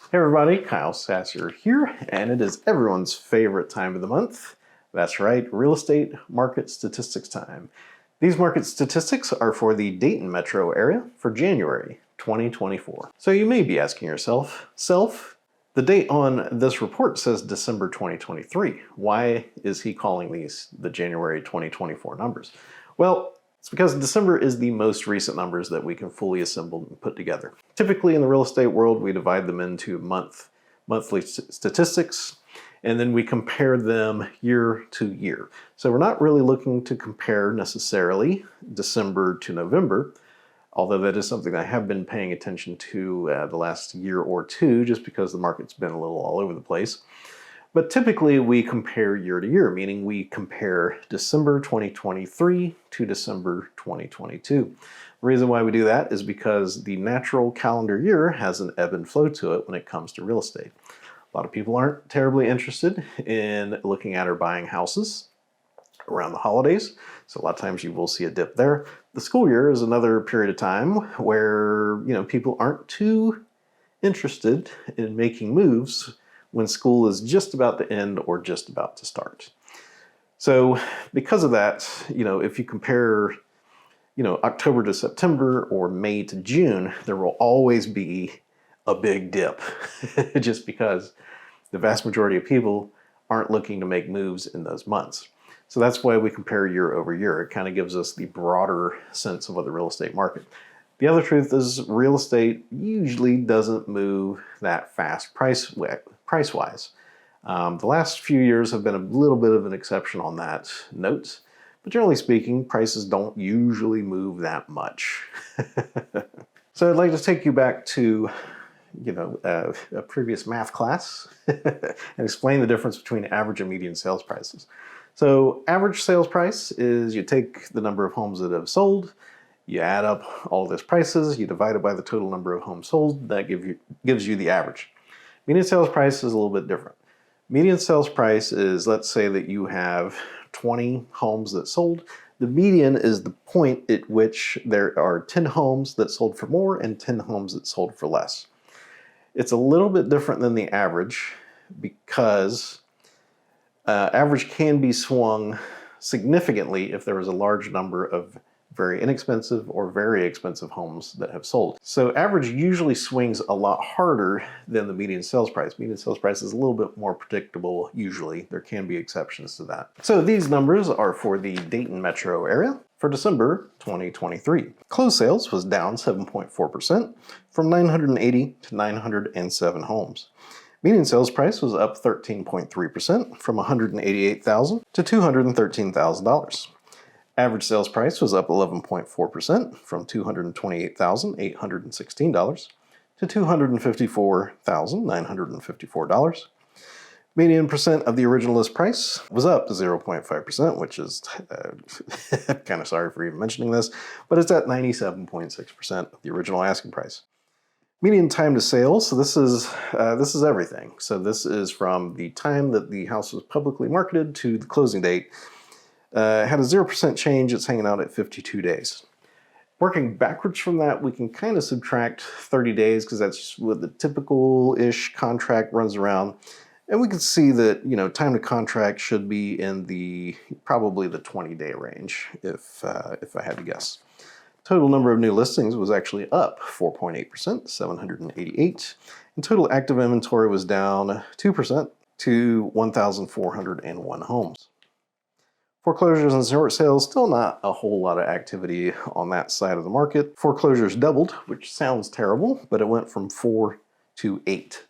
Hey everybody, Kyle Sasser here, and it is everyone's favorite time of the month. That's right, real estate market statistics time. These market statistics are for the Dayton Metro area for January 2024. So you may be asking yourself, the date on this report says December 2023. Why is he calling these the January 2024 numbers? Well, it's because December is the most recent numbers that we can fully assemble and put together. Typically in the real estate world, we divide them into monthly statistics, and then we compare them year to year. So we're not really looking to compare necessarily December to November, although that is something I have been paying attention to the last year or two, just because the market's been a little all over the place. But typically we compare year to year, meaning we compare December 2023 to December 2022. The reason why we do that is because the natural calendar year has an ebb and flow to it when it comes to real estate. A lot of people aren't terribly interested in looking at or buying houses around the holidays, so a lot of times you will see a dip there. The school year is another period of time where people aren't too interested in making moves when school is just about to end or just about to start. So because of that, if you compare, October to September or May to June, there will always be a big dip just because the vast majority of people aren't looking to make moves in those months. So that's why we compare year over year. It kind of gives us the broader sense of what the real estate market. The other truth is real estate usually doesn't move that fast price-wise. The last few years have been a little bit of an exception on that note, but generally speaking, prices don't usually move that much. So I'd like to take you back to a previous math class and explain the difference between average and median sales prices. So average sales price is you take the number of homes that have sold, you add up all those prices, you divide it by the total number of homes sold, that gives you the average. Median sales price is a little bit different. Median sales price is, let's say that you have 20 homes that sold. The median is the point at which there are 10 homes that sold for more and 10 homes that sold for less. It's a little bit different than the average because average can be swung significantly if there is a large number of very inexpensive or very expensive homes that have sold. So average usually swings a lot harder than the median sales price. Median sales price is a little bit more predictable usually. There can be exceptions to that. So these numbers are for the Dayton Metro area for December 2023. Closed sales was down 7.4% from 980 to 907 homes. Median sales price was up 13.3% from $188,000 to $213,000. Average sales price was up 11.4% from $228,816 to $254,954. Median percent of the original list price was up 0.5%, which is kind of sorry for even mentioning this, but it's at 97.6% of the original asking price. Median time to sale, so this is everything. So this is from the time that the house was publicly marketed to the closing date. Had a 0% change, it's hanging out at 52 days. Working backwards from that, we can kind of subtract 30 days because that's what the typical-ish contract runs around. And we can see that, time to contract should be in probably the 20-day range, if I had to guess. Total number of new listings was actually up 4.8%, 788, and total active inventory was down 2% to 1,401 homes. Foreclosures and short sales, still not a whole lot of activity on that side of the market. Foreclosures doubled, which sounds terrible, but it went from 4 to 8.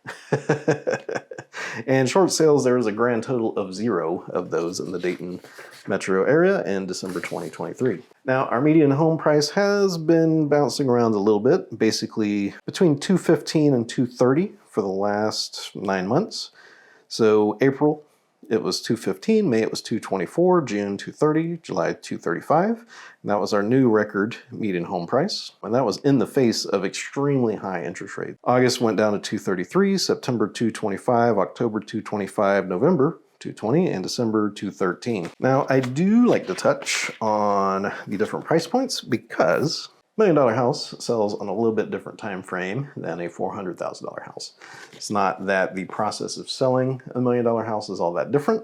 And short sales, there was a grand total of 0 of those in the Dayton Metro area in December 2023. Now, our median home price has been bouncing around a little bit, basically between $215,000 and $230,000 for the last 9 months. So April, it was $215,000, May it was $224,000, June $230,000, July $235,000. And that was our new record median home price. And that was in the face of extremely high interest rates. August went down to $233,000, September $225,000, October $225,000, November $220,000, and December $213,000. Now, I do like to touch on the different price points because $1 million house sells on a little bit different time frame than a $400,000 house. It's not that the process of selling a $1 million house is all that different,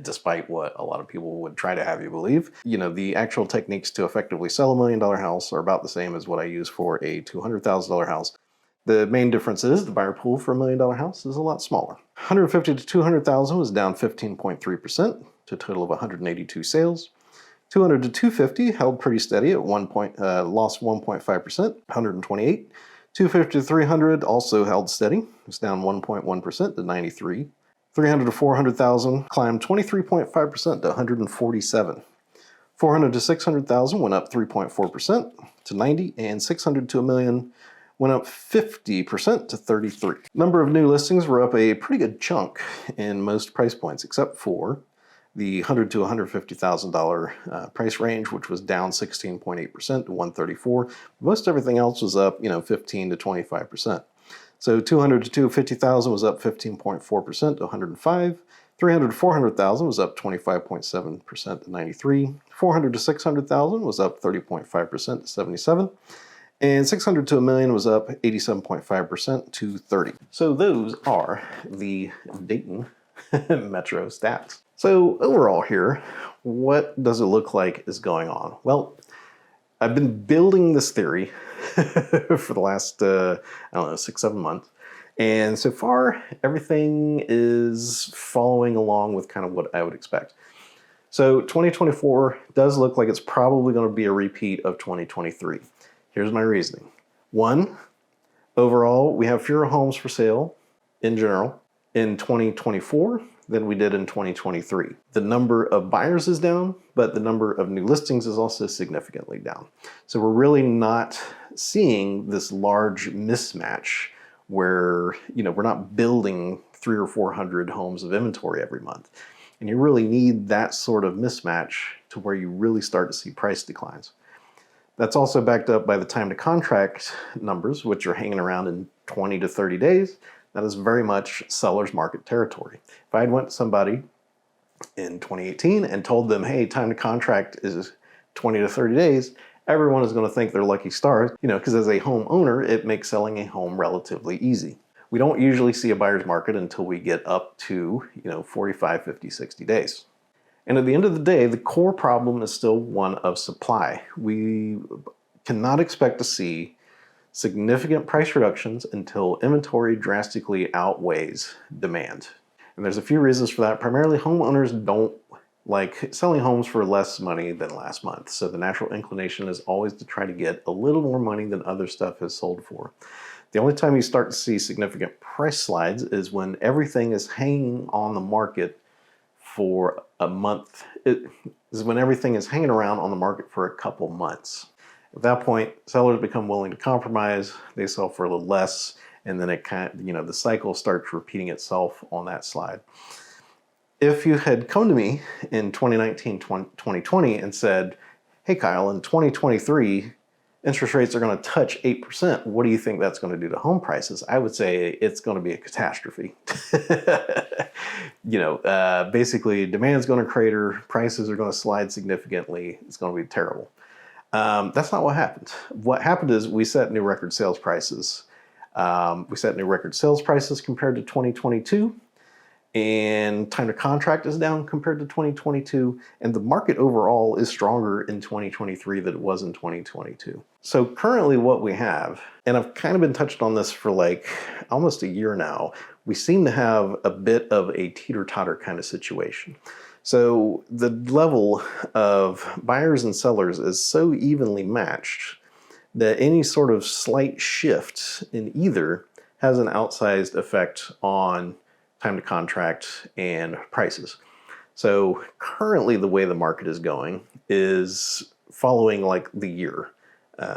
despite what a lot of people would try to have you believe. You know, the actual techniques to effectively sell a $1 million house are about the same as what I use for a $200,000 house. The main difference is the buyer pool for a $1 million house is a lot smaller. 150 to 200,000 was down 15.3% to a total of 182 sales. 200 to 250 held pretty steady at lost 1.5%, 128. 250 to 300 also held steady. It's down 1.1% to 93. 300 to 400,000 climbed 23.5% to 147. 400 to 600,000 went up 3.4% to 90, and 600 to a million went up 50% to 33. Number of new listings were up a pretty good chunk in most price points, except for the $100,000 to $150,000 price range, which was down 16.8% to 134. Most everything else was up, 15 to 25%. So 200 to 250,000 was up 15.4% to 105. 300 to 400,000 was up 25.7% to 93. 400 to 600,000 was up 30.5% to 77. And 600 to a million was up 87.5% to 30. So those are the Dayton Metro stats. So overall here, what does it look like is going on? Well, I've been building this theory for the last, 6-7 months. And so far, everything is following along with kind of what I would expect. So 2024 does look like it's probably going to be a repeat of 2023. Here's my reasoning. One, overall, we have fewer homes for sale in general in 2024 than we did in 2023. The number of buyers is down, but the number of new listings is also significantly down. So we're really not seeing this large mismatch where, we're not building 300 or 400 homes of inventory every month. And you really need that sort of mismatch to where you really start to see price declines. That's also backed up by the time to contract numbers, which are hanging around in 20 to 30 days. That is very much seller's market territory. If I had went to somebody in 2018 and told them, hey, time to contract is 20 to 30 days, everyone is going to think they're lucky stars, because as a homeowner, it makes selling a home relatively easy. We don't usually see a buyer's market until we get up to, 45, 50, 60 days. And at the end of the day, the core problem is still one of supply. We cannot expect to see significant price reductions until inventory drastically outweighs demand. And there's a few reasons for that. Primarily, homeowners don't like selling homes for less money than last month. So the natural inclination is always to try to get a little more money than other stuff is sold for. The only time you start to see significant price slides is when everything is hanging on the market for a month. It is when everything is hanging around on the market for a couple months. At that point, sellers become willing to compromise. They sell for a little less, and then it the cycle starts repeating itself on that slide. If you had come to me in 2019, 2020 and said, hey, Kyle, in 2023, interest rates are going to touch 8%. What do you think that's going to do to home prices? I would say it's going to be a catastrophe. Basically, demand's going to crater, prices are going to slide significantly. It's going to be terrible. That's not what happened. What happened is we set new record sales prices. We set new record sales prices compared to 2022. And time to contract is down compared to 2022, and the market overall is stronger in 2023 than it was in 2022. So currently what we have, and I've kind of been touched on this for like almost a year now, we seem to have a bit of a teeter-totter kind of situation. So the level of buyers and sellers is so evenly matched that any sort of slight shift in either has an outsized effect on time to contract and prices. So currently the way the market is going is following like the year,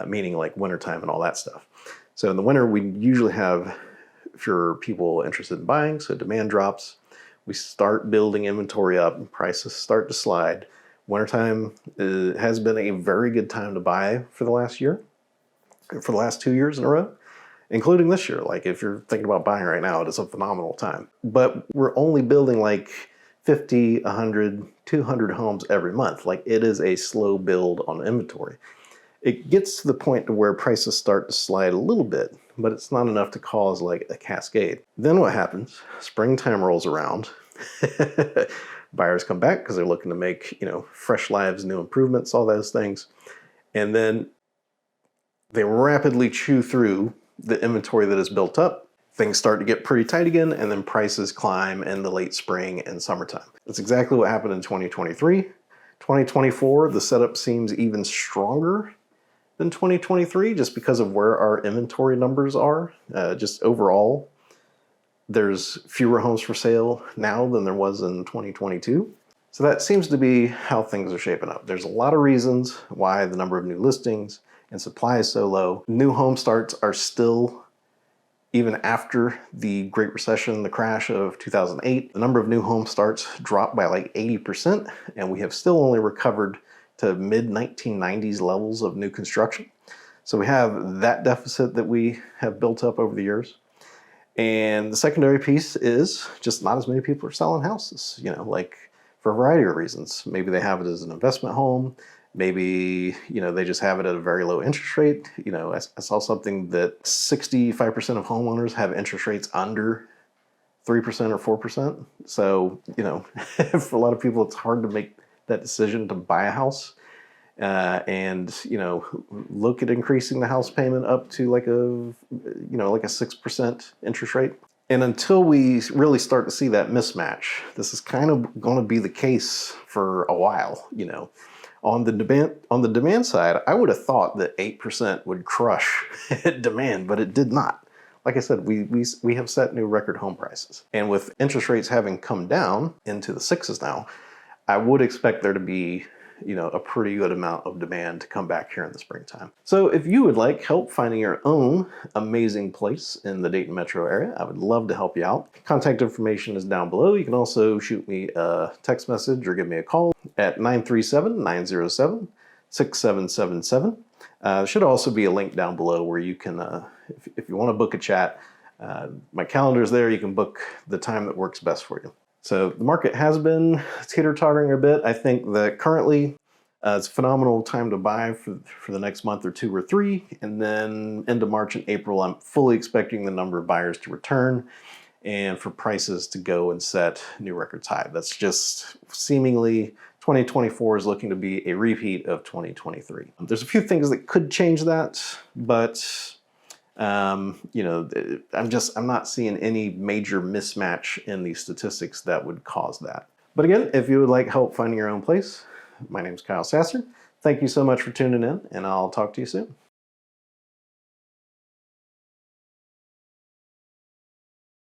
meaning like wintertime and all that stuff. So in the winter, we usually have fewer people interested in buying, so demand drops. We start building inventory up and prices start to slide. Wintertime has been a very good time to buy for the last year, for the last 2 years in a row, including this year. Like if you're thinking about buying right now, it is a phenomenal time. But we're only building like 50, 100, 200 homes every month. Like it is a slow build on inventory. It gets to the point to where prices start to slide a little bit, but it's not enough to cause like a cascade. Then what happens? Springtime rolls around. Buyers come back because they're looking to make, fresh lives, new improvements, all those things. And then they rapidly chew through the inventory that is built up. Things start to get pretty tight again, and then prices climb in the late spring and summertime. That's exactly what happened in 2023. 2024, the setup seems even stronger than 2023 just because of where our inventory numbers are. Just overall, there's fewer homes for sale now than there was in 2022. So that seems to be how things are shaping up. There's a lot of reasons why the number of new listings and supply is so low. New home starts are still, even after the Great Recession, the crash of 2008, the number of new home starts dropped by like 80%, and we have still only recovered to mid-1990s levels of new construction. So we have that deficit that we have built up over the years. And the secondary piece is just not as many people are selling houses, like for a variety of reasons. Maybe they have it as an investment home. Maybe, they just have it at a very low interest rate. I saw something that 65% of homeowners have interest rates under 3% or 4%. So, for a lot of people, it's hard to make that decision to buy a house and look at increasing the house payment up to like a 6% interest rate. And until we really start to see that mismatch, this is kind of going to be the case for a while. On the demand side, I would have thought that 8% would crush demand, but it did not. Like I said, we have set new record home prices, and with interest rates having come down into the sixes now, I would expect there to be, a pretty good amount of demand to come back here in the springtime. So if you would like help finding your own amazing place in the Dayton Metro area, I would love to help you out. Contact information is down below. You can also shoot me a text message or give me a call at 937-907-6777. There should also be a link down below where you can, if you want to book a chat, my calendar's there. You can book the time that works best for you. So the market has been teeter-tottering a bit. I think that currently it's a phenomenal time to buy for the next month or two or three. And then into March and April, I'm fully expecting the number of buyers to return and for prices to go and set new records high. That's just seemingly 2024 is looking to be a repeat of 2023. There's a few things that could change that, but I'm not seeing any major mismatch in the statistics that would cause that. But again, if you would like help finding your own place, my name is Kyle Sasser. Thank you so much for tuning in, and I'll talk to you soon.